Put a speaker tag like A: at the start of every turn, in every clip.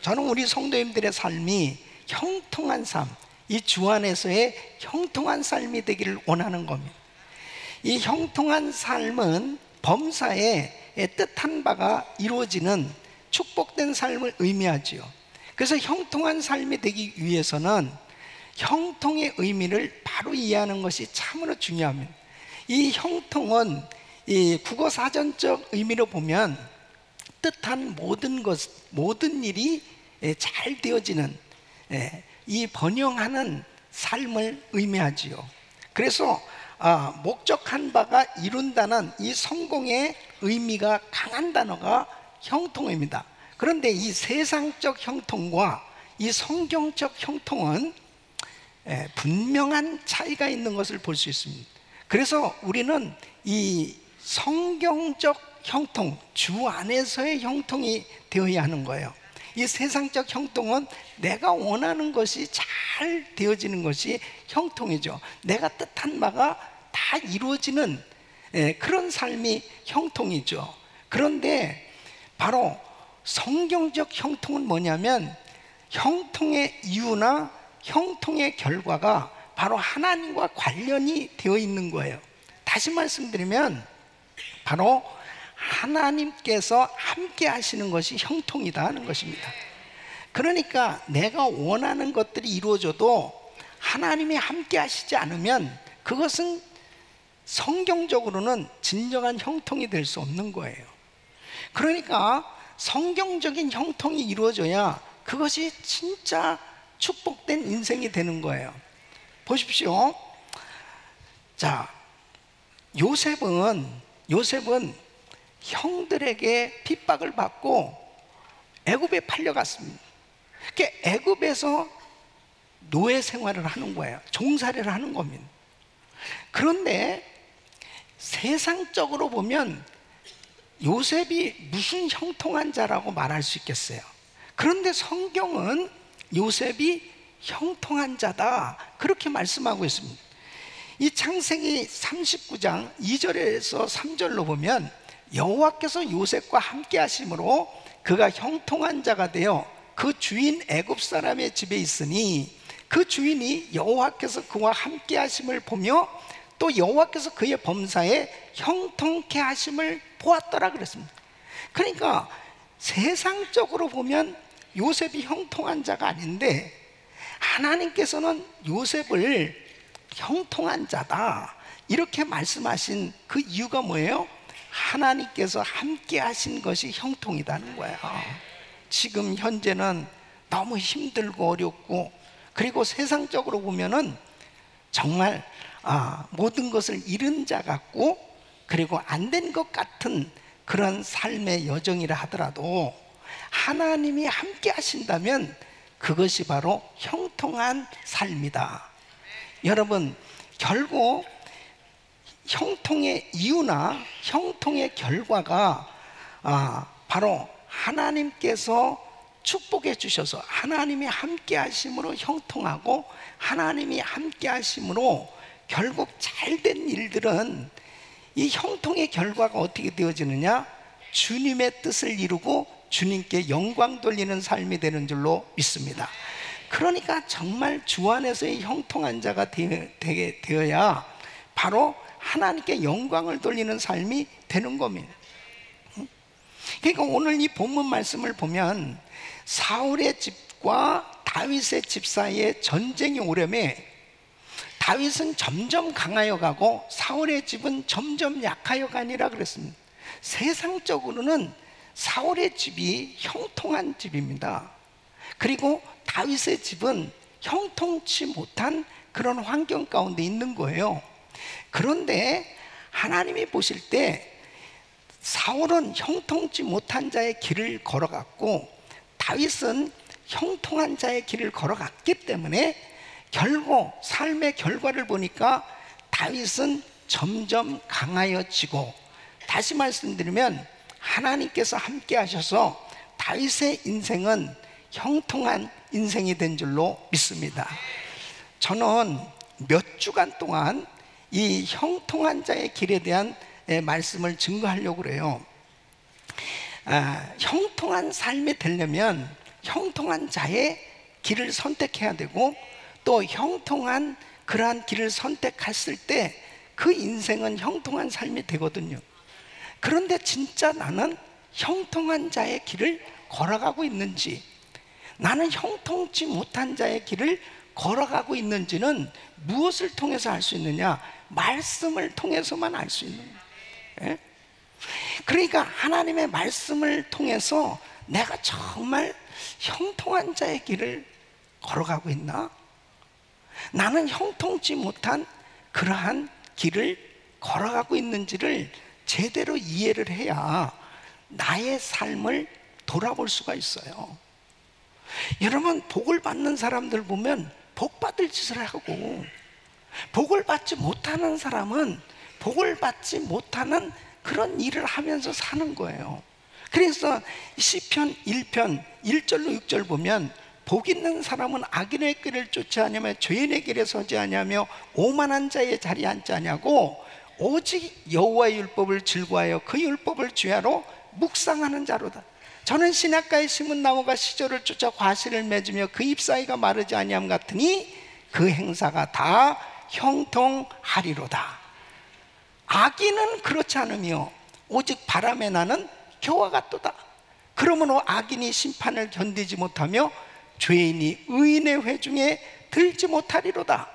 A: 저는 우리 성도님들의 삶이 형통한 삶, 이 주 안에서의 형통한 삶이 되기를 원하는 겁니다. 이 형통한 삶은 범사에 뜻한 바가 이루어지는 축복된 삶을 의미하지요. 그래서 형통한 삶이 되기 위해서는 형통의 의미를 바로 이해하는 것이 참으로 중요합니다. 이 형통은 이 국어사전적 의미로 보면 뜻한 모든 것, 모든 일이 잘 되어지는, 이 번영하는 삶을 의미하지요. 그래서 목적한 바가 이룬다는 이 성공의 의미가 강한 단어가 형통입니다. 그런데 이 세상적 형통과 이 성경적 형통은 분명한 차이가 있는 것을 볼 수 있습니다. 그래서 우리는 이 성경적 형통, 주 안에서의 형통이 되어야 하는 거예요. 이 세상적 형통은 내가 원하는 것이 잘 되어지는 것이 형통이죠. 내가 뜻한 바가 다 이루어지는 그런 삶이 형통이죠. 그런데 바로 성경적 형통은 뭐냐면 형통의 이유나 형통의 결과가 바로 하나님과 관련이 되어 있는 거예요. 다시 말씀드리면 바로 하나님께서 함께 하시는 것이 형통이다 하는 것입니다. 그러니까 내가 원하는 것들이 이루어져도 하나님이 함께 하시지 않으면 그것은 성경적으로는 진정한 형통이 될 수 없는 거예요. 그러니까 성경적인 형통이 이루어져야 그것이 진짜 축복된 인생이 되는 거예요. 보십시오. 자, 요셉은 형들에게 핍박을 받고 애굽에 팔려갔습니다. 애굽에서 노예 생활을 하는 거예요. 종살이를 하는 겁니다. 그런데 세상적으로 보면 요셉이 무슨 형통한 자라고 말할 수 있겠어요? 그런데 성경은 요셉이 형통한 자다 그렇게 말씀하고 있습니다. 이 창세기 39장 2절에서 3절로 보면 여호와께서 요셉과 함께 하심으로 그가 형통한 자가 되어 그 주인 애굽 사람의 집에 있으니 그 주인이 여호와께서 그와 함께 하심을 보며 또 여호와께서 그의 범사에 형통케 하심을 보았더라 그랬습니다. 그러니까 세상적으로 보면 요셉이 형통한 자가 아닌데 하나님께서는 요셉을 형통한 자다 이렇게 말씀하신 그 이유가 뭐예요? 하나님께서 함께 하신 것이 형통이라는 거예요. 지금 현재는 너무 힘들고 어렵고 그리고 세상적으로 보면은 정말 모든 것을 잃은 자 같고 그리고 안 된 것 같은 그런 삶의 여정이라 하더라도 하나님이 함께 하신다면 그것이 바로 형통한 삶이다. 여러분, 결국 형통의 이유나 형통의 결과가 바로 하나님께서 축복해 주셔서 하나님이 함께 하심으로 형통하고 하나님이 함께 하심으로 결국 잘된 일들은 이 형통의 결과가 어떻게 되어지느냐? 주님의 뜻을 이루고 주님께 영광 돌리는 삶이 되는 줄로 믿습니다. 그러니까 정말 주 안에서의 형통한 자가 되게 되어야 바로 하나님께 영광을 돌리는 삶이 되는 겁니다. 그러니까 오늘 이 본문 말씀을 보면 사울의 집과 다윗의 집 사이에 전쟁이 오려매 다윗은 점점 강하여 가고 사울의 집은 점점 약하여 가니라 그랬습니다. 세상적으로는 사울의 집이 형통한 집입니다. 그리고 다윗의 집은 형통치 못한 그런 환경 가운데 있는 거예요. 그런데 하나님이 보실 때 사울은 형통치 못한 자의 길을 걸어갔고 다윗은 형통한 자의 길을 걸어갔기 때문에 결국 삶의 결과를 보니까 다윗은 점점 강하여지고, 다시 말씀드리면 하나님께서 함께 하셔서 다윗의 인생은 형통한 인생이 된 줄로 믿습니다. 저는 몇 주간 동안 이 형통한 자의 길에 대한 말씀을 증거하려고 그래요. 형통한 삶이 되려면 형통한 자의 길을 선택해야 되고, 또 형통한 그러한 길을 선택했을 때 그 인생은 형통한 삶이 되거든요. 그런데 진짜 나는 형통한 자의 길을 걸어가고 있는지, 나는 형통치 못한 자의 길을 걸어가고 있는지는 무엇을 통해서 알 수 있느냐? 말씀을 통해서만 알 수 있는 거예요. 예? 그러니까 하나님의 말씀을 통해서 내가 정말 형통한 자의 길을 걸어가고 있나? 나는 형통치 못한 그러한 길을 걸어가고 있는지를 제대로 이해를 해야 나의 삶을 돌아볼 수가 있어요. 여러분, 복을 받는 사람들 보면 복 받을 짓을 하고, 복을 받지 못하는 사람은 복을 받지 못하는 그런 일을 하면서 사는 거예요. 그래서 시편 1편 1절로 6절 보면, 복 있는 사람은 악인의 길을 쫓지 않으며 죄인의 길에 서지 아니하며 오만한 자의 자리에 앉지 아니하고 오직 여호와의 율법을 즐거워하여 그 율법을 주야로 묵상하는 자로다. 저는 시냇가에 심은 나무가 시절을 쫓아 과실을 맺으며 그 잎사귀가 마르지 아니함 같으니 그 행사가 다 형통하리로다. 악인은 그렇지 않으며 오직 바람에 나는 겨와 같도다. 그러므로 악인이 심판을 견디지 못하며 죄인이 의인의 회중에 들지 못하리로다.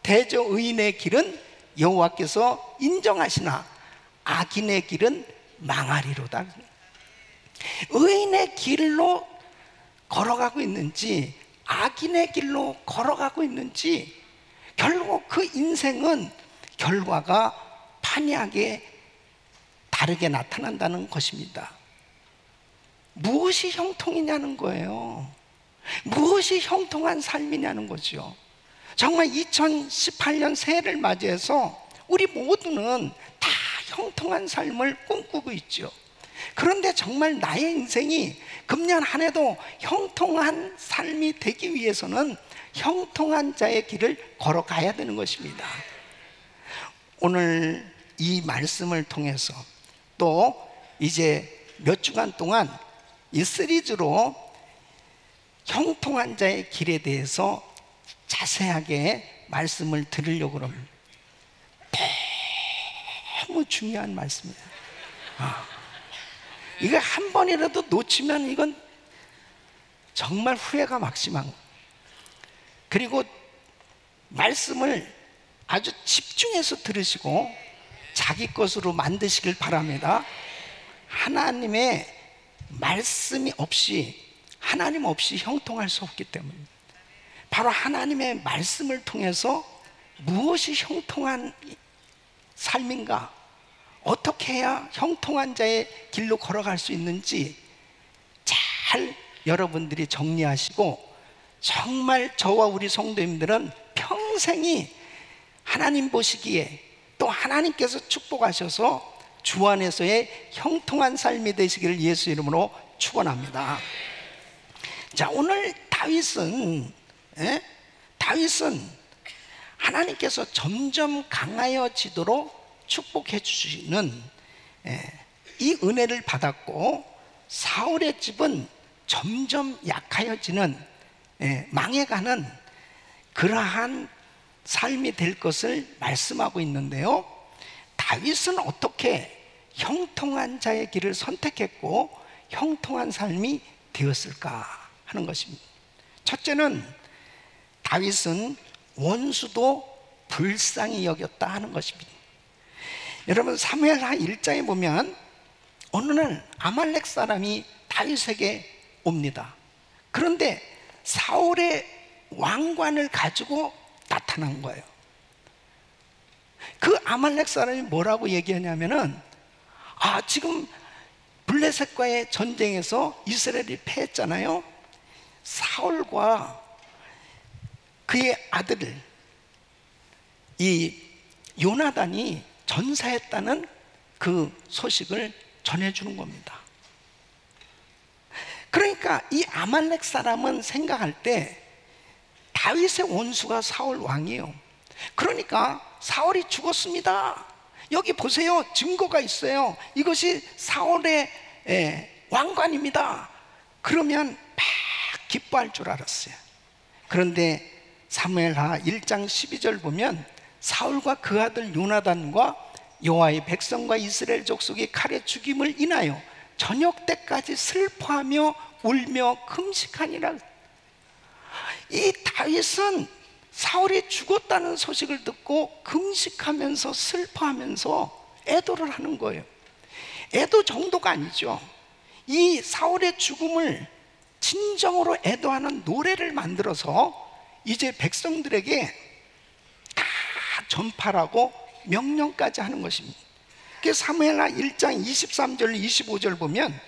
A: 대저 의인의 길은 여호와께서 인정하시나 악인의 길은 망하리로다. 의인의 길로 걸어가고 있는지 악인의 길로 걸어가고 있는지, 결국 그 인생은 결과가 판이하게 다르게 나타난다는 것입니다. 무엇이 형통이냐는 거예요. 무엇이 형통한 삶이냐는 거죠. 정말 2018년 새해를 맞이해서 우리 모두는 다 형통한 삶을 꿈꾸고 있죠. 그런데 정말 나의 인생이 금년 한 해도 형통한 삶이 되기 위해서는 형통한 자의 길을 걸어가야 되는 것입니다. 오늘 이 말씀을 통해서 또 이제 몇 주간 동안 이 시리즈로 형통한 자의 길에 대해서 자세하게 말씀을 드리려고 합니다. 너무 중요한 말씀이에요. 이거 한 번이라도 놓치면 이건 정말 후회가 막심한. 그리고 말씀을 아주 집중해서 들으시고 자기 것으로 만드시길 바랍니다. 하나님의 말씀이 없이, 하나님 없이 형통할 수 없기 때문입니다. 바로 하나님의 말씀을 통해서 무엇이 형통한 삶인가, 어떻게 해야 형통한 자의 길로 걸어갈 수 있는지 잘 여러분들이 정리하시고, 정말 저와 우리 성도님들은 평생이 하나님 보시기에 또 하나님께서 축복하셔서 주 안에서의 형통한 삶이 되시기를 예수 이름으로 축원합니다. 자, 오늘 다윗은 하나님께서 점점 강하여지도록 축복해 주시는 이 은혜를 받았고, 사울의 집은 점점 약하여지는, 망해가는 그러한 삶이 될 것을 말씀하고 있는데요, 다윗은 어떻게 형통한 자의 길을 선택했고 형통한 삶이 되었을까 하는 것입니다. 첫째는 다윗은 원수도 불쌍히 여겼다 하는 것입니다. 여러분, 사무엘하 1장에 보면 어느 날 아말렉 사람이 다윗에게 옵니다. 그런데 사울의 왕관을 가지고 나타난 거예요. 그 아말렉 사람이 뭐라고 얘기하냐면은, 지금 블레셋과의 전쟁에서 이스라엘이 패했잖아요. 사울과 그의 아들 이 요나단이 전사했다는 그 소식을 전해주는 겁니다. 그러니까 이 아말렉 사람은 생각할 때 다윗의 원수가 사울 왕이에요. 그러니까 사울이 죽었습니다, 여기 보세요, 증거가 있어요, 이것이 사울의 왕관입니다. 그러면 막 기뻐할 줄 알았어요. 그런데 사무엘하 1장 12절 보면 사울과 그 아들 요나단과 여호와의 백성과 이스라엘 족속이 칼에 죽임을 인하여 저녁 때까지 슬퍼하며 울며 금식하니라. 이 다윗은 사울이 죽었다는 소식을 듣고 금식하면서 슬퍼하면서 애도를 하는 거예요. 애도 정도가 아니죠. 이 사울의 죽음을 진정으로 애도하는 노래를 만들어서 이제 백성들에게 다 전파라고 명령까지 하는 것입니다. 사무엘하 1장 23절 25절 보면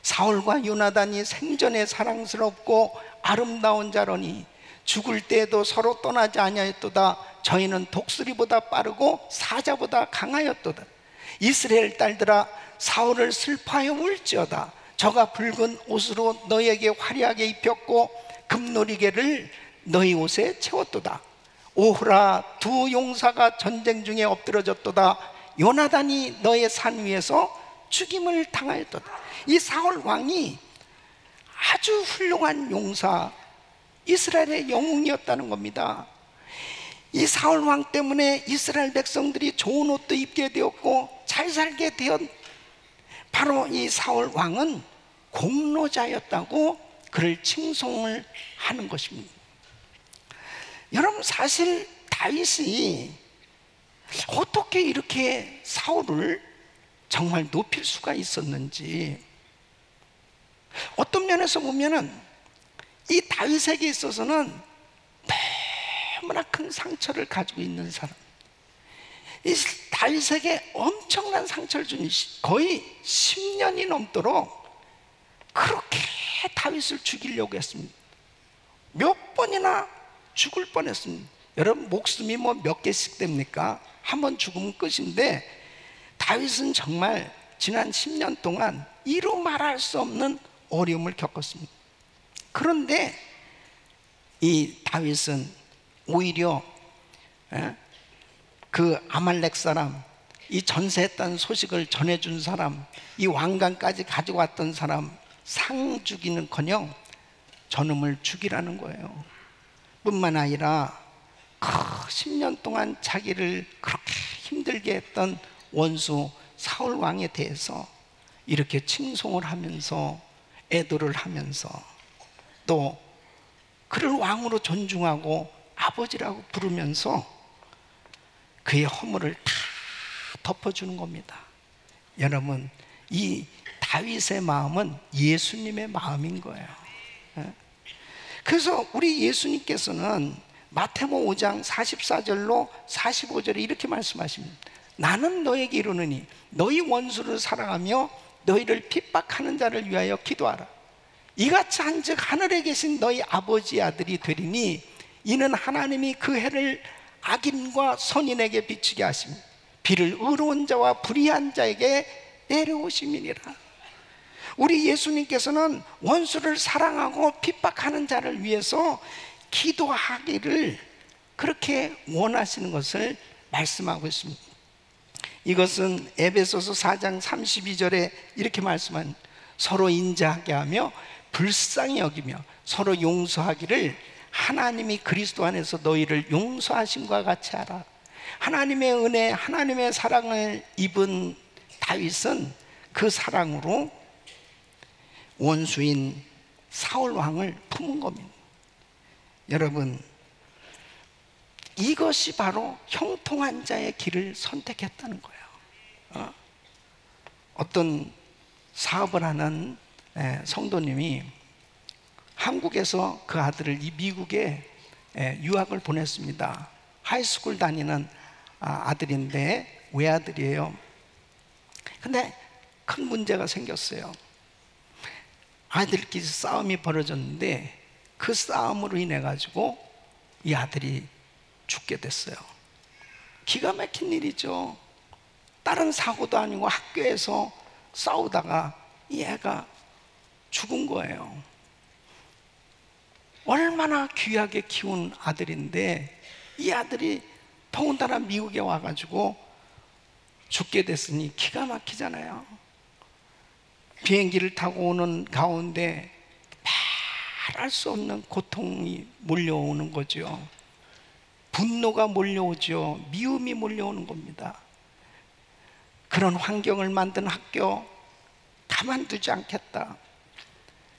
A: 사울과 요나단이 생전에 사랑스럽고 아름다운 자로니 죽을 때에도 서로 떠나지 아니하였도다. 저희는 독수리보다 빠르고 사자보다 강하였도다. 이스라엘 딸들아, 사울을 슬퍼하여 울지어다. 저가 붉은 옷으로 너에게 화려하게 입혔고 금놀이개를 너희 옷에 채웠도다. 오호라, 두 용사가 전쟁 중에 엎드러졌도다. 요나단이 너의 산 위에서 죽임을 당하였도다. 이 사울 왕이 아주 훌륭한 용사, 이스라엘의 영웅이었다는 겁니다. 이 사울 왕 때문에 이스라엘 백성들이 좋은 옷도 입게 되었고 잘 살게 되었. 바로 이 사울 왕은 공로자였다고 그를 칭송을 하는 것입니다. 여러분, 사실 다윗이 어떻게 이렇게 사울을 정말 높일 수가 있었는지, 어떤 면에서 보면은 이 다윗에게 있어서는 너무나 큰 상처를 가지고 있는 사람, 이 다윗에게 엄청난 상처를 준, 거의 10년이 넘도록 그렇게 다윗을 죽이려고 했습니다. 몇 번이나 죽을 뻔했습니다. 여러분, 목숨이 뭐 몇 개씩 됩니까? 한 번 죽으면 끝인데 다윗은 정말 지난 10년 동안 이루 말할 수 없는 어려움을 겪었습니다. 그런데 이 다윗은 오히려 그 아말렉 사람, 이 전세했다는 소식을 전해준 사람, 이 왕관까지 가지고 왔던 사람 상 주기는커녕 저놈을 죽이라는 거예요. 뿐만 아니라 10년 동안 자기를 그렇게 힘들게 했던 원수 사울 왕에 대해서 이렇게 칭송을 하면서 애도를 하면서 또 그를 왕으로 존중하고 아버지라고 부르면서 그의 허물을 다 덮어주는 겁니다. 여러분, 이 다윗의 마음은 예수님의 마음인 거예요. 그래서 우리 예수님께서는 마태복음 5장 44절로 45절에 이렇게 말씀하십니다. 나는 너에게 이르노니 너희 원수를 사랑하며 너희를 핍박하는 자를 위하여 기도하라. 이같이 한즉 하늘에 계신 너희 아버지의 아들이 되리니 이는 하나님이 그 해를 악인과 선인에게 비추게 하십니다. 비를 의로운 자와 불의한 자에게 내려오심이니라. 우리 예수님께서는 원수를 사랑하고 핍박하는 자를 위해서 기도하기를 그렇게 원하시는 것을 말씀하고 있습니다. 이것은 에베소서 4장 32절에 이렇게 말씀한, 서로 인자하게 하며 불쌍히 여기며 서로 용서하기를 하나님이 그리스도 안에서 너희를 용서하신 것 같이 하라. 하나님의 은혜, 하나님의 사랑을 입은 다윗은 그 사랑으로 원수인 사울 왕을 품은 겁니다. 여러분, 이것이 바로 형통한 자의 길을 선택했다는 거예요. 어떤 사업을 하는 성도님이 한국에서 그 아들을 이 미국에 유학을 보냈습니다. 하이스쿨 다니는 아들인데 외아들이에요. 근데 큰 문제가 생겼어요. 아들끼리 싸움이 벌어졌는데 그 싸움으로 인해 가지고 이 아들이 죽게 됐어요. 기가 막힌 일이죠. 다른 사고도 아니고 학교에서 싸우다가 이 애가 죽은 거예요. 얼마나 귀하게 키운 아들인데 이 아들이 더군다나 미국에 와가지고 죽게 됐으니 기가 막히잖아요. 비행기를 타고 오는 가운데 말할 수 없는 고통이 몰려오는 거죠. 분노가 몰려오죠. 미움이 몰려오는 겁니다. 그런 환경을 만든 학교 가만두지 않겠다.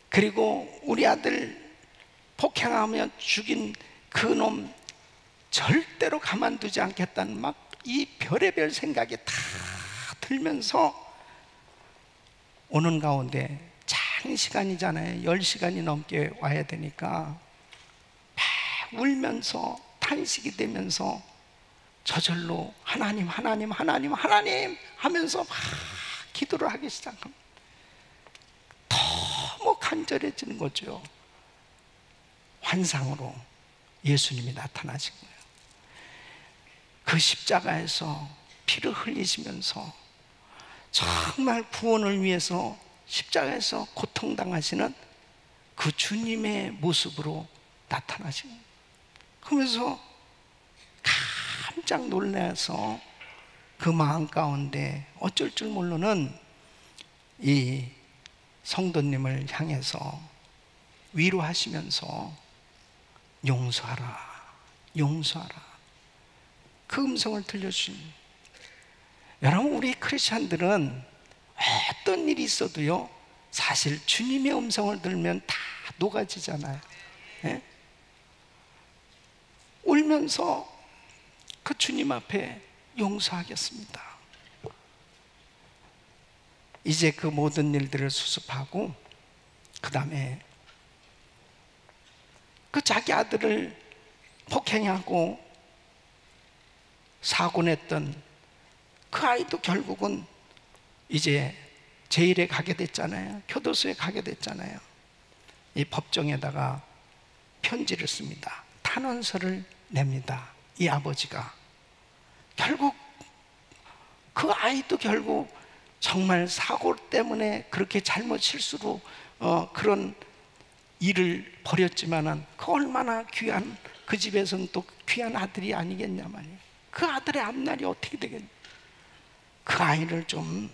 A: 그리고 우리 아들 폭행하며 죽인 그놈 절대로 가만두지 않겠다는 막 이 별의별 생각이 다 들면서 오는 가운데 장시간이잖아요. 10시간이 넘게 와야 되니까 막 울면서 탄식이 되면서 저절로 하나님 하나님 하나님 하나님 하면서 막 기도를 하기 시작합니다. 너무 간절해지는 거죠. 환상으로 예수님이 나타나신 거예요. 그 십자가에서 피를 흘리시면서 정말 구원을 위해서 십자가에서 고통당하시는 그 주님의 모습으로 나타나신 거예요. 그러면서 깜짝 놀라서 그 마음 가운데 어쩔 줄 모르는 이 성도님을 향해서 위로하시면서 용서하라, 용서하라, 그 음성을 들려주신. 여러분, 우리 크리스찬들은 어떤 일이 있어도요, 사실 주님의 음성을 들으면 다 녹아지잖아요. 예? 울면서 그 주님 앞에 용서하겠습니다. 이제 그 모든 일들을 수습하고 그 다음에 그 자기 아들을 폭행하고 사고 냈던 그 아이도 결국은 이제 제일에 가게 됐잖아요. 교도소에 가게 됐잖아요. 이 법정에다가 편지를 씁니다. 탄원서를 냅니다. 이 아버지가 결국 그 아이도 결국 정말 사고 때문에 그렇게 잘못 실수로 그런 일을 벌였지만은 그 얼마나 귀한, 그 집에서는 또 귀한 아들이 아니겠냐 말이에요. 그 아들의 앞날이 어떻게 되겠냐. 그 아이를 좀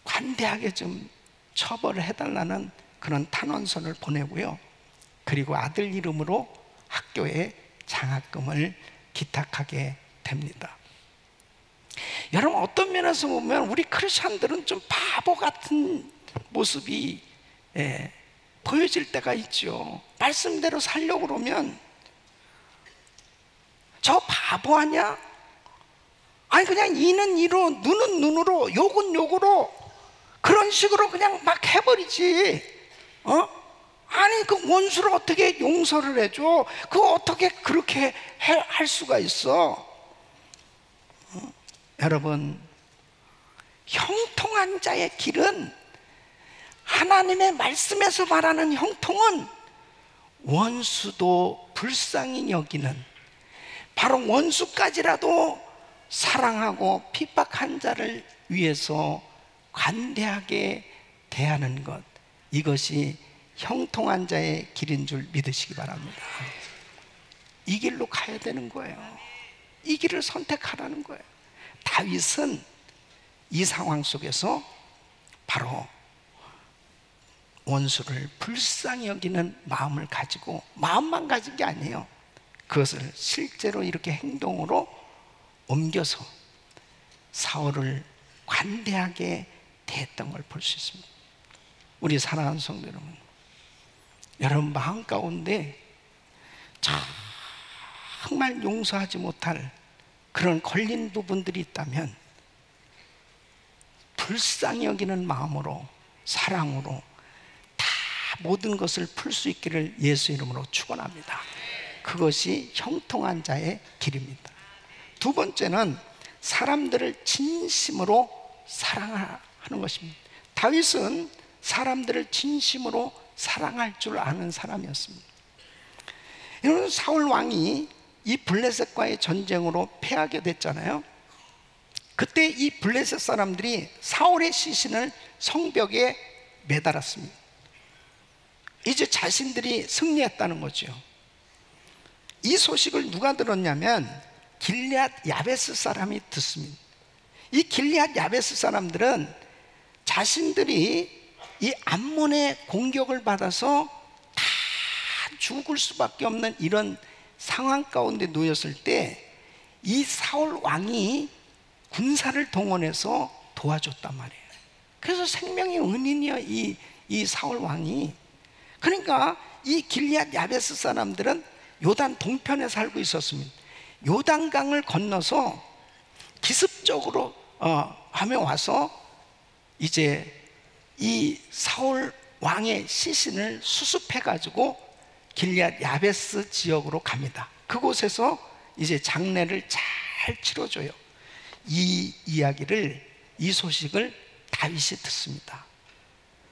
A: 관대하게 좀 처벌을 해달라는 그런 탄원서를 보내고요. 그리고 아들 이름으로 학교에 장학금을 기탁하게 됩니다. 여러분, 어떤 면에서 보면 우리 크리스찬들은 좀 바보 같은 모습이 보여질 때가 있죠. 말씀대로 살려고 그러면 저 바보 아니야? 아니 그냥 이는 이로 눈은 눈으로 욕은 욕으로 그런 식으로 그냥 막 해버리지. 아니 그 원수를 어떻게 용서를 해줘? 그거 어떻게 그렇게 할 수가 있어? 여러분, 형통한 자의 길은, 하나님의 말씀에서 말하는 형통은 원수도 불쌍히 여기는, 바로 원수까지라도 사랑하고 핍박한 자를 위해서 관대하게 대하는 것, 이것이 형통한 자의 길인 줄 믿으시기 바랍니다. 이 길로 가야 되는 거예요. 이 길을 선택하라는 거예요. 다윗은 이 상황 속에서 바로 원수를 불쌍히 여기는 마음을 가지고, 마음만 가진 게 아니에요. 그것을 실제로 이렇게 행동으로 옮겨서 사울을 관대하게 대했던 걸 볼 수 있습니다. 우리 사랑하는 성도 여러분, 여러분 마음 가운데 정말 용서하지 못할 그런 걸린 부분들이 있다면 불쌍히 여기는 마음으로, 사랑으로 다 모든 것을 풀 수 있기를 예수 이름으로 축원합니다. 그것이 형통한 자의 길입니다. 두 번째는 사람들을 진심으로 사랑하는 것입니다. 다윗은 사람들을 진심으로 사랑할 줄 아는 사람이었습니다. 여러분, 사울 왕이 이 블레셋과의 전쟁으로 패하게 됐잖아요. 그때 이 블레셋 사람들이 사울의 시신을 성벽에 매달았습니다. 이제 자신들이 승리했다는 거죠. 이 소식을 누가 들었냐면 길앗 야베스 사람이 듣습니다. 이 길앗 야베스 사람들은 자신들이 이 암몬의 공격을 받아서 다 죽을 수밖에 없는 이런 상황 가운데 놓였을 때 이 사울 왕이 군사를 동원해서 도와줬단 말이에요. 그래서 생명의 은인이야, 이 사울 왕이. 그러니까 이 길앗 야베스 사람들은 요단 동편에 살고 있었습니다. 요단강을 건너서 기습적으로 하며 와서 이제 이 사울 왕의 시신을 수습해 가지고 길앗 야베스 지역으로 갑니다. 그곳에서 이제 장례를 잘 치러줘요. 이 이야기를, 이 소식을 다윗이 듣습니다.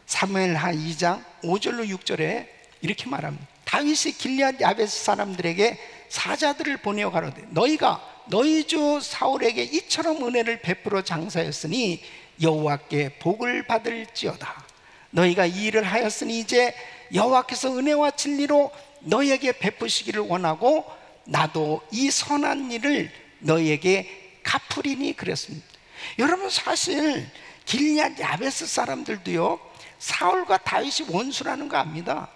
A: 사무엘하 2장 5절로 6절에 이렇게 말합니다. 다윗이 길앗 야베스 사람들에게 사자들을 보내어 가로되 너희가 너희 주 사울에게 이처럼 은혜를 베풀어 장사였으니 여호와께 복을 받을지어다. 너희가 이 일을 하였으니 이제 여호와께서 은혜와 진리로 너희에게 베푸시기를 원하고 나도 이 선한 일을 너희에게 갚으리니 그랬습니다. 여러분, 사실 길앗 야베스 사람들도요 사울과 다윗이 원수라는 거 압니다.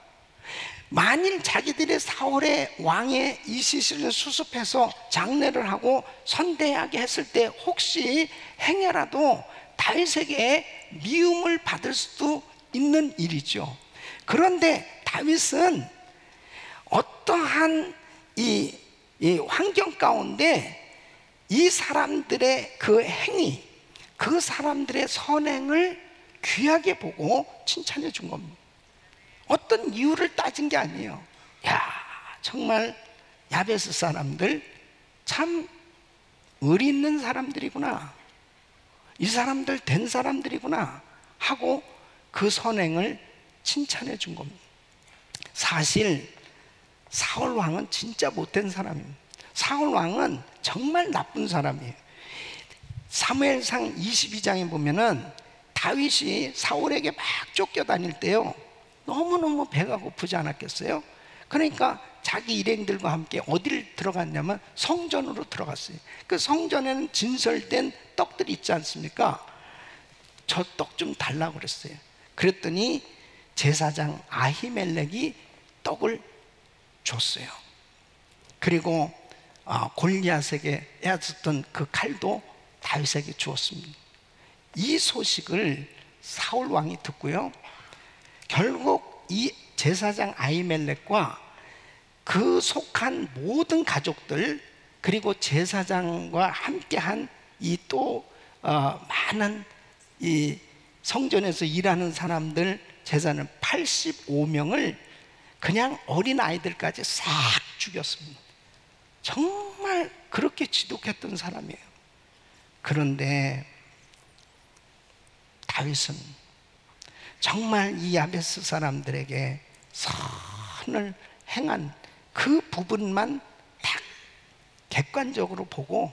A: 만일 자기들의 사울의 왕의 이 시신을 수습해서 장례를 하고 선대하게 했을 때 혹시 행여라도 다윗에게 미움을 받을 수도 있는 일이죠. 그런데 다윗은 어떠한 이 환경 가운데 이 사람들의 그 행위, 그 사람들의 선행을 귀하게 보고 칭찬해 준 겁니다. 어떤 이유를 따진 게 아니에요. 야, 정말 야베스 사람들 참 의리 있는 사람들이구나, 이 사람들 된 사람들이구나 하고 그 선행을 칭찬해 준 겁니다. 사실 사울 왕은 진짜 못된 사람입니다. 사울 왕은 정말 나쁜 사람이에요. 사무엘상 22장에 보면은 다윗이 사울에게 막 쫓겨다닐 때요 너무너무 배가 고프지 않았겠어요? 그러니까 자기 일행들과 함께 어디를 들어갔냐면 성전으로 들어갔어요. 그 성전에는 진설된 떡들이 있지 않습니까? 저 떡 좀 달라고 그랬어요. 그랬더니 제사장 아히멜렉이 떡을 줬어요. 그리고 골리앗에게 앗았던 그 칼도 다윗에게 주었습니다. 이 소식을 사울 왕이 듣고요 결국 이 제사장 아히멜렉과 그 속한 모든 가족들, 그리고 제사장과 함께한 이 또 많은 이 성전에서 일하는 사람들, 제사는 85명을 그냥 어린 아이들까지 싹 죽였습니다. 정말 그렇게 지독했던 사람이에요. 그런데 다윗은 정말 이 야베스 사람들에게 선을 행한 그 부분만 딱 객관적으로 보고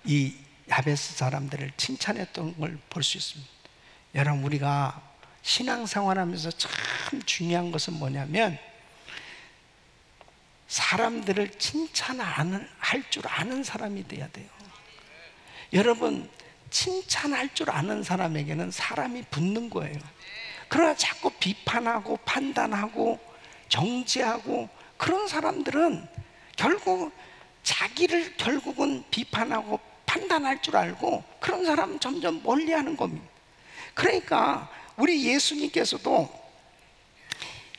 A: 이 야베스 사람들을 칭찬했던 걸 볼 수 있습니다. 여러분, 우리가 신앙생활하면서 참 중요한 것은 뭐냐면 사람들을 칭찬할 줄 아는 사람이 돼야 돼요. 여러분, 칭찬할 줄 아는 사람에게는 사람이 붙는 거예요. 그러나 자꾸 비판하고 판단하고 정죄하고 그런 사람들은 결국 자기를 결국은 비판하고 판단할 줄 알고 그런 사람은 점점 멀리하는 겁니다. 그러니까 우리 예수님께서도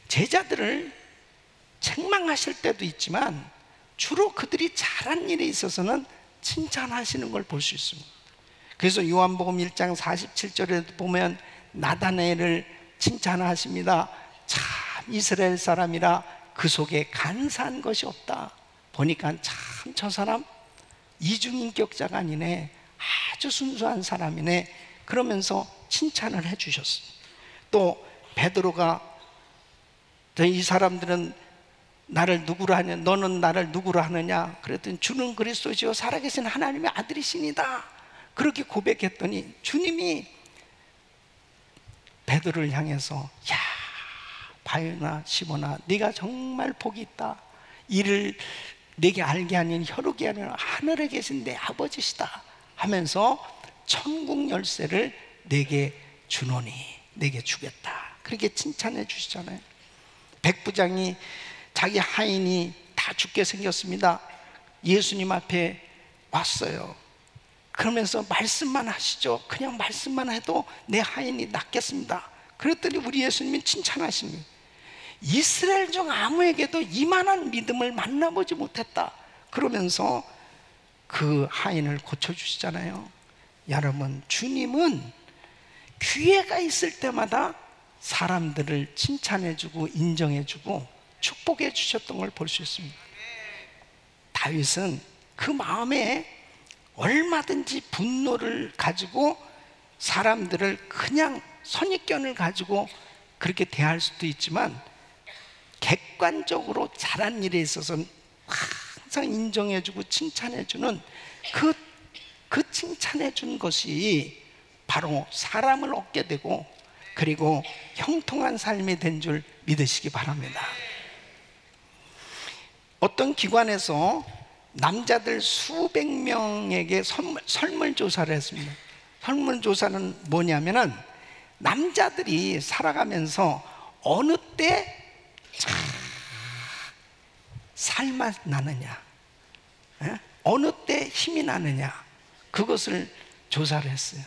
A: 제자들을 책망하실 때도 있지만 주로 그들이 잘한 일에 있어서는 칭찬하시는 걸 볼 수 있습니다. 그래서 요한복음 1장 47절에 보면 나다나엘을 칭찬하십니다. 참 이스라엘 사람이라 그 속에 간사한 것이 없다. 보니까 참 저 사람 이중인격자가 아니네, 아주 순수한 사람이네, 그러면서 칭찬을 해 주셨어요. 또 베드로가 이 사람들은 나를 누구로 하냐, 너는 나를 누구로 하느냐 그랬더니 주는 그리스도시요 살아계신 하나님의 아들이시니다 그렇게 고백했더니 주님이 베드로를 향해서 야 바요나 시몬아, 네가 정말 복이 있다. 이를 네게 알게 하니 혈육이 아니라 하늘에 계신 내 아버지시다 하면서 천국 열쇠를 내게 주노니 내게 주겠다 그렇게 칭찬해 주시잖아요. 백부장이 자기 하인이 다 죽게 생겼습니다. 예수님 앞에 왔어요. 그러면서 말씀만 하시죠. 그냥 말씀만 해도 내 하인이 낫겠습니다. 그랬더니 우리 예수님이 칭찬하십니다. 이스라엘 중 아무에게도 이만한 믿음을 만나보지 못했다. 그러면서 그 하인을 고쳐주시잖아요. 여러분, 주님은 기회가 있을 때마다 사람들을 칭찬해주고 인정해주고 축복해 주셨던 걸 볼 수 있습니다. 다윗은 그 마음에 얼마든지 분노를 가지고 사람들을 그냥 선입견을 가지고 그렇게 대할 수도 있지만, 객관적으로 잘한 일에 있어서는 항상 인정해주고 칭찬해주는 그 칭찬해준 것이 바로 사람을 얻게 되고, 그리고 형통한 삶이 된 줄 믿으시기 바랍니다. 어떤 기관에서 남자들 수백 명에게 설문조사를 했습니다. 설문조사는 뭐냐면은 남자들이 살아가면서 어느 때 살맛 나느냐, 어느 때 힘이 나느냐, 그것을 조사를 했어요.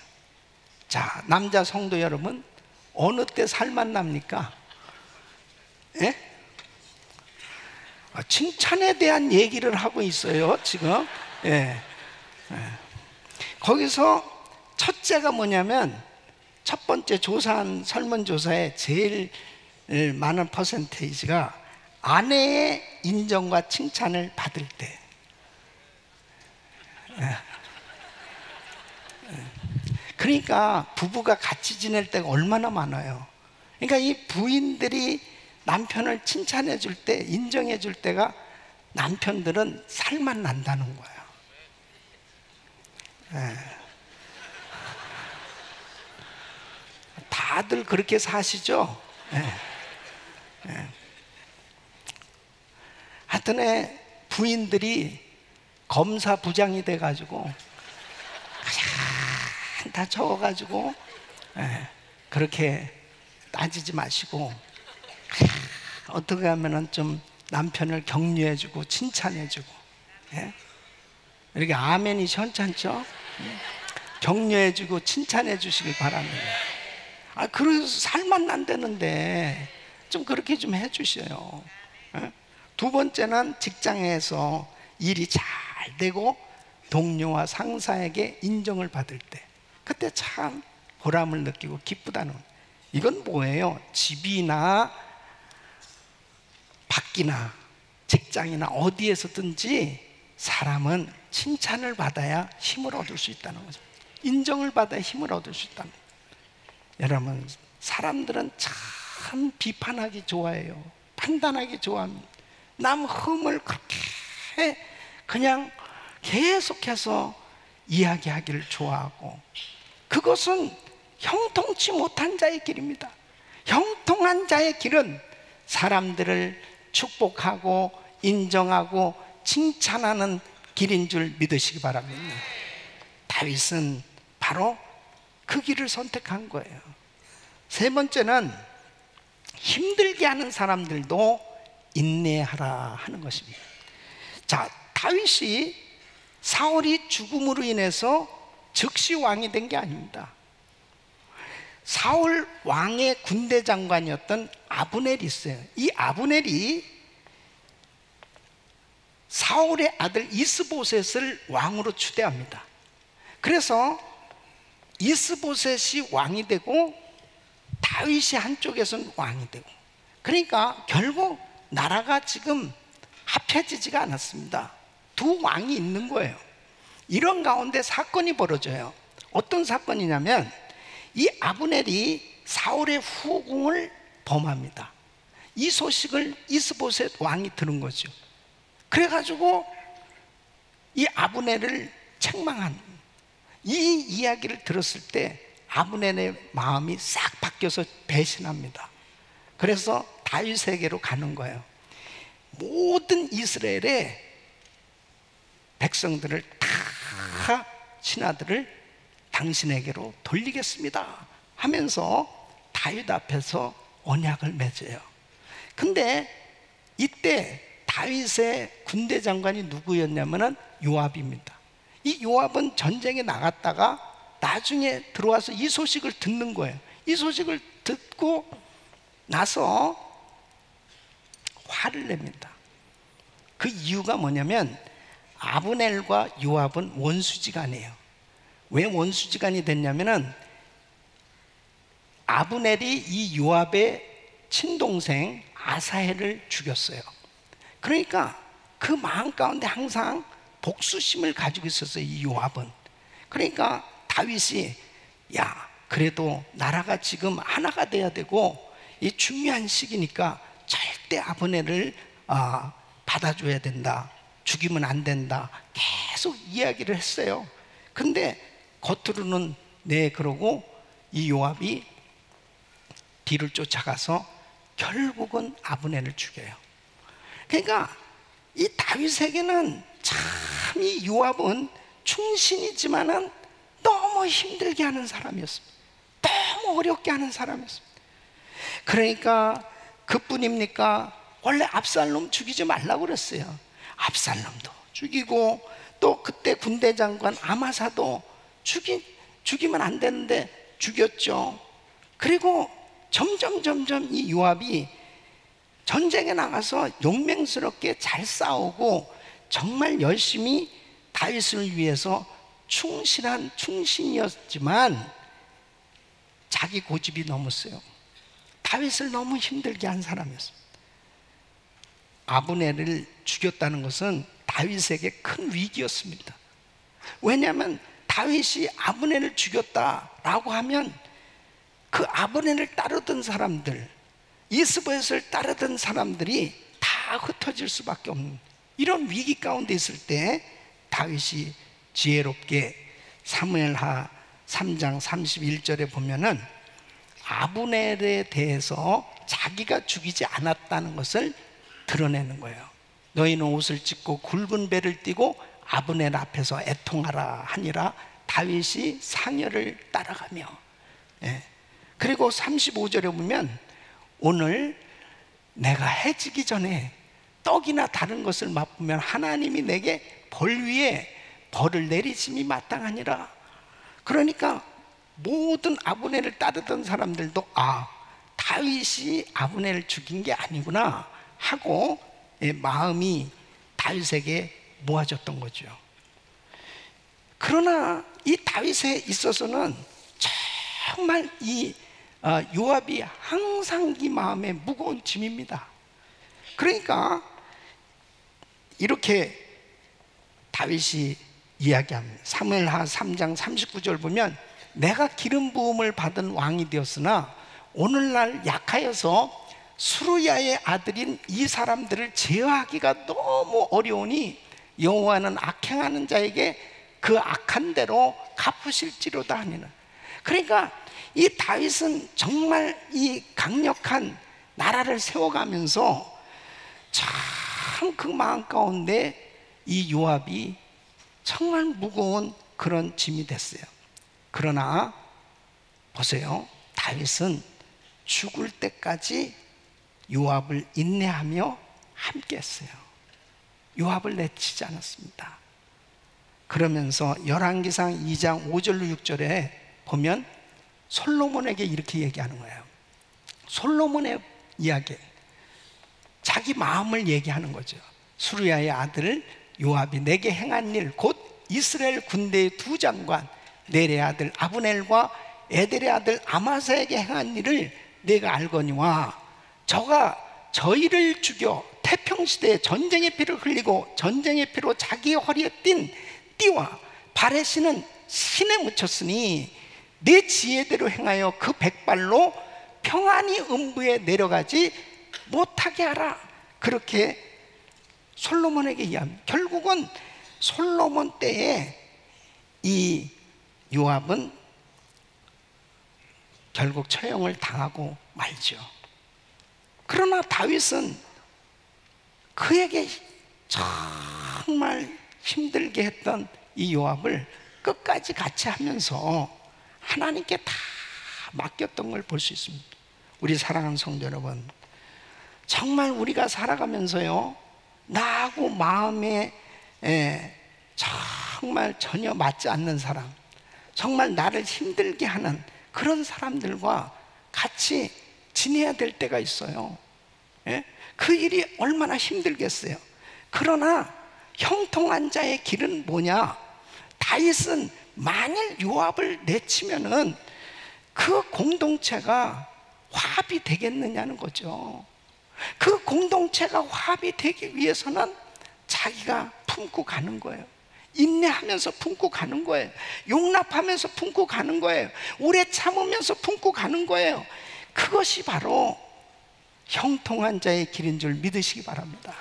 A: 자, 남자 성도 여러분, 어느 때 살맛 납니까? 칭찬에 대한 얘기를 하고 있어요, 지금. 거기서 첫째가 뭐냐면, 첫 번째 조사한 설문조사에 제일 많은 퍼센테이지가 아내의 인정과 칭찬을 받을 때. 그러니까 부부가 같이 지낼 때가 얼마나 많아요. 그러니까 이 부인들이 남편을 칭찬해 줄 때, 인정해 줄 때가 남편들은 살만 난다는 거예요. 다들 그렇게 사시죠? 하여튼에 부인들이 검사 부장이 돼가지고 그냥 다 적어가지고 그렇게 따지지 마시고 어떻게 하면은 좀 남편을 격려해주고 칭찬해주고, 이렇게 아멘이 현찮죠? 격려해주고 칭찬해주시길 바랍니다. 그래서 살만 난다는데 좀 그렇게 좀 해주셔요. 두 번째는 직장에서 일이 잘 되고 동료와 상사에게 인정을 받을 때, 그때 참 보람을 느끼고 기쁘다는, 이건 뭐예요? 집이나 밖이나 직장이나 어디에서든지 사람은 칭찬을 받아야 힘을 얻을 수 있다는 거죠. 인정을 받아야 힘을 얻을 수 있다는 거죠. 여러분, 사람들은 참 비판하기 좋아해요. 판단하기 좋아합니다. 남 흠을 그렇게 그냥 계속해서 이야기하기를 좋아하고, 그것은 형통치 못한 자의 길입니다. 형통한 자의 길은 사람들을 축복하고 인정하고 칭찬하는 길인 줄 믿으시기 바랍니다. 다윗은 바로 그 길을 선택한 거예요. 세 번째는 힘들게 하는 사람들도 인내하라 하는 것입니다. 자, 다윗이 사울이 죽음으로 인해서 즉시 왕이 된 게 아닙니다. 사울 왕의 군대 장관이었던 아브넬이 있어요. 이 아브넬이 사울의 아들 이스보셋을 왕으로 추대합니다. 그래서 이스보셋이 왕이 되고 다윗이 한쪽에서는 왕이 되고, 그러니까 결국 나라가 지금 합해지지가 않았습니다. 두 왕이 있는 거예요. 이런 가운데 사건이 벌어져요. 어떤 사건이냐면, 이 아브넬이 사울의 후궁을 범합니다. 이 소식을 이스보셋 왕이 들은 거죠. 그래가지고 이 아브넬을 책망한, 이 이야기를 들었을 때 아브넬의 마음이 싹 바뀌어서 배신합니다. 그래서 다윗에게로 가는 거예요. 모든 이스라엘의 백성들을 다, 신하들을 당신에게로 돌리겠습니다 하면서 다윗 앞에서 언약을 맺어요. 근데 이때 다윗의 군대 장관이 누구였냐면은 요압입니다. 이 요압은 전쟁에 나갔다가 나중에 들어와서 이 소식을 듣는 거예요. 이 소식을 듣고 나서 화를 냅니다. 그 이유가 뭐냐면 아브넬과 요압은 원수지간이에요. 왜 원수지간이 됐냐면은 아브넬이 이 요압의 친동생 아사헬을 죽였어요. 그러니까 그 마음 가운데 항상 복수심을 가지고 있었어요, 이 요압은. 그러니까 다윗이 야, 그래도 나라가 지금 하나가 돼야 되고 이 중요한 시기니까 절대 아브넬을 받아줘야 된다, 죽이면 안 된다, 계속 이야기를 했어요. 근데 겉으로는 네 그러고 이 요압이 뒤를 쫓아가서 결국은 아브넬을 죽여요. 그러니까 이 다윗에게는 참 이 요압은 충신이지만은 너무 힘들게 하는 사람이었습니다. 너무 어렵게 하는 사람이었습니다. 그러니까 그뿐입니까? 원래 압살롬 죽이지 말라고 그랬어요. 압살롬도 죽이고 또 그때 군대 장관 아마사도 죽이면 안 되는데 죽였죠. 그리고 점점 이 요압이 전쟁에 나가서 용맹스럽게 잘 싸우고 정말 열심히 다윗을 위해서 충실한 충신이었지만 자기 고집이 너무 세요. 다윗을 너무 힘들게 한 사람이었습니다. 아브넬을 죽였다는 것은 다윗에게 큰 위기였습니다. 왜냐하면 다윗이 아브넬을 죽였다라고 하면 그 아브넬을 따르던 사람들, 이스보셋을 따르던 사람들이 다 흩어질 수밖에 없는 이런 위기 가운데 있을 때 다윗이 지혜롭게 사무엘하 3장 31절에 보면은 아브넬에 대해서 자기가 죽이지 않았다는 것을 드러내는 거예요. 너희는 옷을 찢고 굵은 배를 띠고 아브넬 앞에서 애통하라 하니라. 다윗이 상여를 따라가며. 그리고 35절에 보면 오늘 내가 해지기 전에 떡이나 다른 것을 맛보면 하나님이 내게 벌 위에 벌을 내리심이 마땅하니라. 그러니까 모든 아브넬을 따르던 사람들도 다윗이 아브넬을 죽인 게 아니구나 하고 마음이 다윗에게 모아졌던 거죠. 그러나 이 다윗에 있어서는 정말 이 요압이 항상 이 마음에 무거운 짐입니다. 그러니까 이렇게 다윗이 이야기합니다. 사무엘하 3장 39절 보면 내가 기름 부음을 받은 왕이 되었으나 오늘날 약하여서 수르야의 아들인 이 사람들을 제어하기가 너무 어려우니 여호와는 악행하는 자에게 그 악한 대로 갚으실지로다 하니라. 그러니까 이 다윗은 정말 이 강력한 나라를 세워가면서 참 그 마음 가운데 이 요압이 정말 무거운 그런 짐이 됐어요. 그러나 보세요, 다윗은 죽을 때까지 요압을 인내하며 함께 했어요. 요압을 내치지 않았습니다. 그러면서 열왕기상 2장 5절로 6절에 보면 솔로몬에게 이렇게 얘기하는 거예요. 솔로몬의 이야기, 자기 마음을 얘기하는 거죠. 수르야의 아들 요압이 내게 행한 일, 곧 이스라엘 군대의 두 장관 넬의 아들 아브넬과 에델의 아들 아마사에게 행한 일을 내가 알거니와 저가 저희를 죽여 태평시대에 전쟁의 피를 흘리고 전쟁의 피로 자기의 허리에 띈 띠와 발에 신은 신에 묻혔으니 내 지혜대로 행하여 그 백발로 평안히 음부에 내려가지 못하게 하라. 그렇게 솔로몬에게 이야기합니다. 결국은 솔로몬 때에 이 요압은 결국 처형을 당하고 말죠. 그러나 다윗은 그에게 정말 힘들게 했던 이 요압을 끝까지 같이 하면서 하나님께 다 맡겼던 걸 볼 수 있습니다. 우리 사랑하는 성도 여러분, 정말 우리가 살아가면서요, 나하고 마음에 정말 전혀 맞지 않는 사람, 정말 나를 힘들게 하는 그런 사람들과 같이 지내야 될 때가 있어요. 그 일이 얼마나 힘들겠어요. 그러나 형통한 자의 길은 뭐냐? 다윗은 만일 요압을 내치면은 그 공동체가 화합이 되겠느냐는 거죠. 그 공동체가 화합이 되기 위해서는 자기가 품고 가는 거예요. 인내하면서 품고 가는 거예요. 용납하면서 품고 가는 거예요. 오래 참으면서 품고 가는 거예요. 그것이 바로 형통한 자의 길인 줄 믿으시기 바랍니다.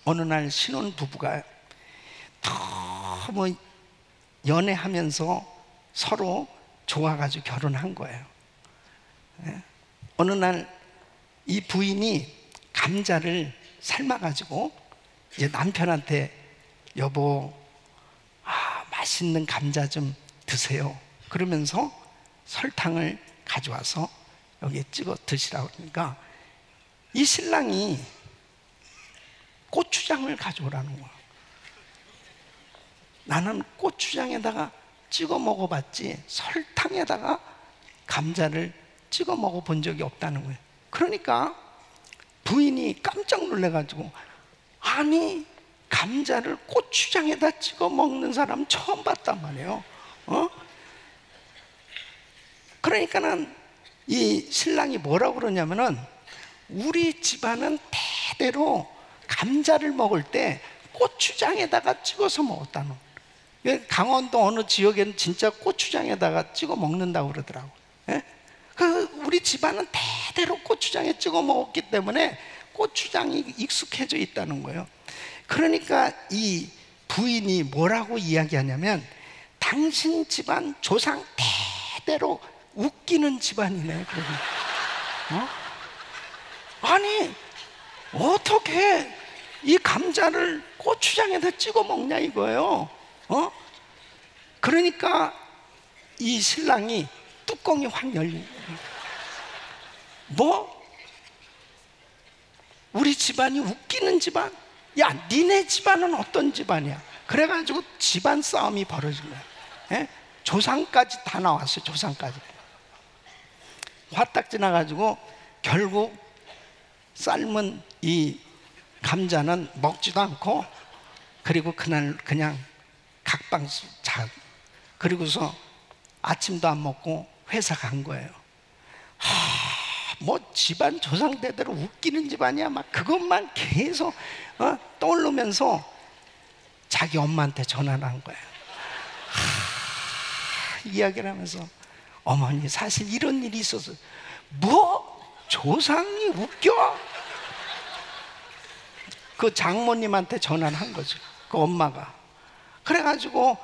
A: 어느 날 신혼부부가 너무 연애하면서 서로 좋아가지고 결혼한 거예요. 어느 날 이 부인이 감자를 삶아가지고 이제 남편한테, 여보, 맛있는 감자 좀 드세요. 그러면서 설탕을 가져와서 여기에 찍어 드시라고 그러니까 이 신랑이 고추장을 가져오라는 거야. 나는 고추장에다가 찍어 먹어봤지 설탕에다가 감자를 찍어 먹어본 적이 없다는 거예요. 그러니까 부인이 깜짝 놀래가지고, 아니 감자를 고추장에다 찍어 먹는 사람 처음 봤단 말이에요. 그러니까는 이 신랑이 뭐라고 그러냐면은, 우리 집안은 대대로 감자를 먹을 때 고추장에다가 찍어서 먹었다는. 강원도 어느 지역에는 진짜 고추장에다가 찍어 먹는다고 그러더라고. 우리 집안은 대대로 고추장에 찍어 먹었기 때문에 고추장이 익숙해져 있다는 거예요. 그러니까 이 부인이 뭐라고 이야기하냐면, 당신 집안 조상 대대로 웃기는 집안이네. 아니 어떻게 이 감자를 고추장에다 찍어 먹냐 이거예요. 그러니까 이 신랑이 뚜껑이 확 열린 거예요. 뭐? 우리 집안이 웃기는 집안? 야, 니네 집안은 어떤 집안이야? 그래가지고 집안 싸움이 벌어진 거야. 조상까지 다 나왔어요. 조상까지. 화딱 지나가지고 결국 삶은 이 감자는 먹지도 않고, 그리고 그날 그냥 각방수 자, 그리고서 아침도 안 먹고 회사 간 거예요. 뭐 집안 조상대대로 웃기는 집안이야, 막 그것만 계속 떠오르면서 자기 엄마한테 전화를 한 거예요. 이야기를 하면서, 어머니 사실 이런 일이 있어서. 뭐? 조상이 웃겨? 그 장모님한테 전화를 한 거죠, 그 엄마가. 그래가지고,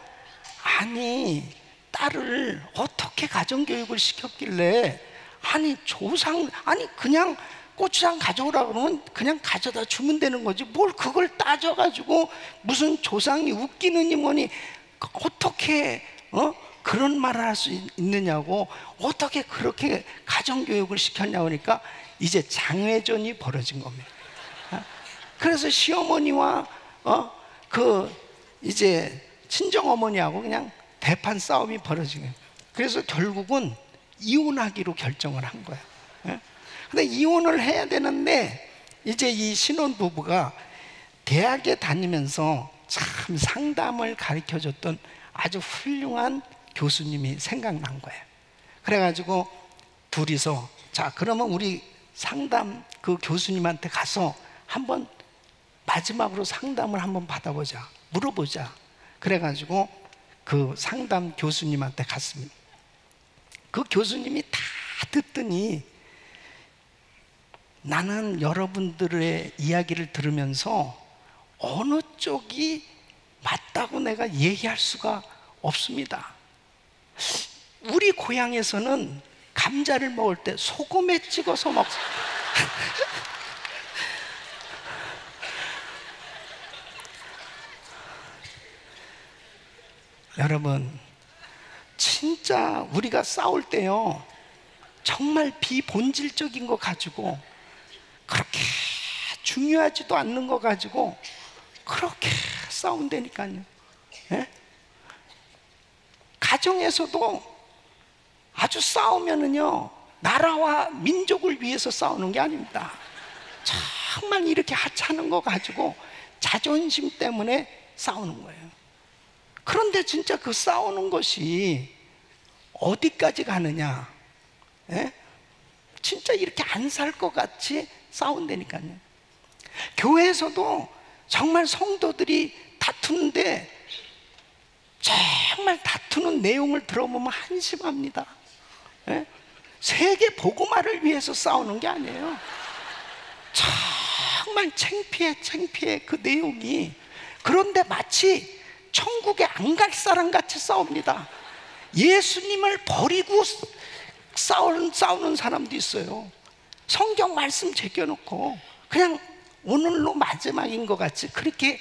A: 아니 딸을 어떻게 가정교육을 시켰길래, 아니 조상, 아니 그냥 고추장 가져오라 그러면 그냥 가져다 주면 되는 거지, 뭘 그걸 따져가지고 무슨 조상이 웃기느니 뭐니, 어떻게 그런 말을 할 수 있느냐고, 어떻게 그렇게 가정교육을 시켰냐고 하니까 이제 장외전이 벌어진 겁니다. 그래서 시어머니와 그 이제 친정어머니하고 그냥 대판 싸움이 벌어진 거예요. 그래서 결국은 이혼하기로 결정을 한 거예요. 근데 이혼을 해야 되는데, 이제 이 신혼부부가 대학에 다니면서 참 상담을 가르쳐줬던 아주 훌륭한 교수님이 생각난 거예요. 그래가지고 둘이서, 자 그러면 우리 상담 그 교수님한테 가서 한번 마지막으로 상담을 한번 받아보자, 물어보자. 그래가지고 그 상담 교수님한테 갔습니다. 그 교수님이 다 듣더니, 나는 여러분들의 이야기를 들으면서 어느 쪽이 맞다고 내가 얘기할 수가 없습니다. 우리 고향에서는 감자를 먹을 때 소금에 찍어서 먹습니다. 여러분, 진짜 우리가 싸울 때요, 정말 비본질적인 거 가지고, 그렇게 중요하지도 않는 거 가지고 그렇게 싸운다니까요. 예? 가정에서도 아주 싸우면은요, 나라와 민족을 위해서 싸우는 게 아닙니다. 정말 이렇게 하찮은 거 가지고 자존심 때문에 싸우는 거예요. 그런데 진짜 그 싸우는 것이 어디까지 가느냐? 예? 진짜 이렇게 안 살 것 같이 싸운다니까요. 교회에서도 정말 성도들이 다투는데, 정말 다투는 내용을 들어보면 한심합니다. 예? 세계 복음화를 위해서 싸우는 게 아니에요. 정말 창피해 그 내용이. 그런데 마치 천국에 안 갈 사람 같이 싸웁니다. 예수님을 버리고 싸우는 사람도 있어요. 성경 말씀 제껴놓고 그냥 오늘로 마지막인 것 같이 그렇게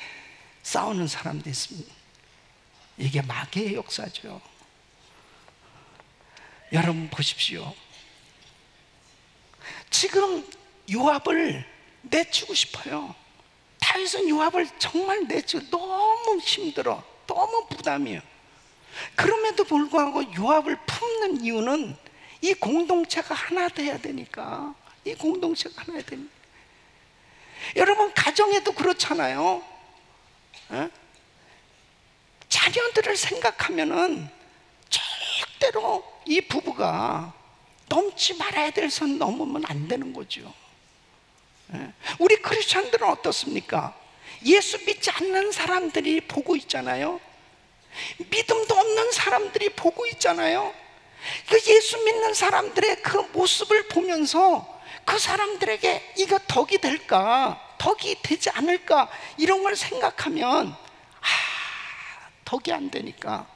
A: 싸우는 사람도 있습니다. 이게 마귀의 역사죠. 여러분 보십시오. 지금 요압을 내치고 싶어요. 다윗은 요압을 정말 내치고 너무 힘들어, 너무 부담이에요. 그럼에도 불구하고 요압을 품는 이유는 이 공동체가 하나 돼야 되니까. 이 공동체가 하나 돼야 되니까. 여러분 가정에도 그렇잖아요. 어? 자녀들을 생각하면은 절대로 이 부부가 넘지 말아야 될 선 넘으면 안 되는 거죠. 우리 크리스찬들은 어떻습니까? 예수 믿지 않는 사람들이 보고 있잖아요. 믿음도 없는 사람들이 보고 있잖아요. 그 예수 믿는 사람들의 그 모습을 보면서 그 사람들에게 이거 덕이 될까, 덕이 되지 않을까, 이런 걸 생각하면 덕이 안 되니까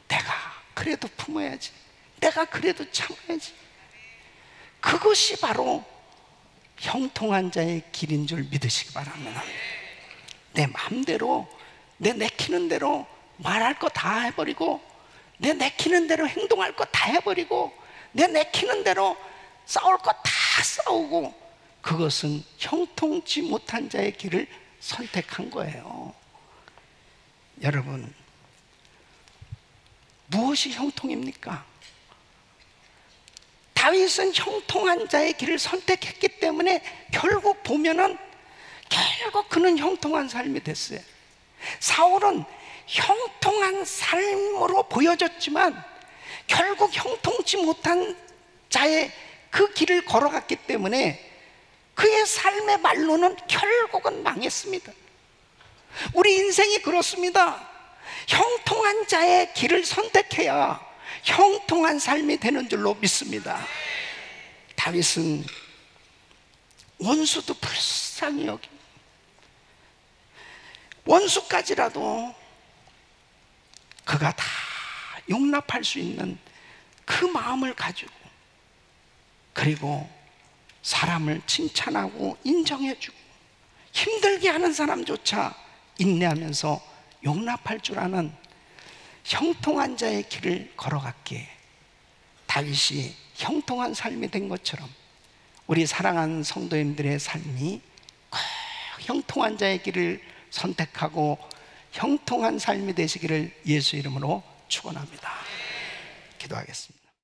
A: 내가 그래도 품어야지, 내가 그래도 참아야지. 그것이 바로 형통한 자의 길인 줄 믿으시기 바랍니다. 내 마음대로, 내 내키는 대로 말할 거 다 해버리고, 내 내키는 대로 행동할 거 다 해버리고, 내 내키는 대로 싸울 거 다 싸우고, 그것은 형통치 못한 자의 길을 선택한 거예요. 여러분, 무엇이 형통입니까? 다윗은 형통한 자의 길을 선택했기 때문에 결국 보면은 결국 그는 형통한 삶이 됐어요. 사울은 형통한 삶으로 보여졌지만 결국 형통치 못한 자의 그 길을 걸어갔기 때문에 그의 삶의 말로는 결국은 망했습니다. 우리 인생이 그렇습니다. 형통한 자의 길을 선택해야 형통한 삶이 되는 줄로 믿습니다. 다윗은 원수도 불쌍히 여기, 원수까지라도 그가 다 용납할 수 있는 그 마음을 가지고, 그리고 사람을 칭찬하고 인정해주고 힘들게 하는 사람조차 인내하면서 용납할 줄 아는 형통한 자의 길을 걸어갔기에 다윗이 형통한 삶이 된 것처럼 우리 사랑하는 성도님들의 삶이 꼭 형통한 자의 길을 선택하고 형통한 삶이 되시기를 예수 이름으로 축원합니다. 기도하겠습니다.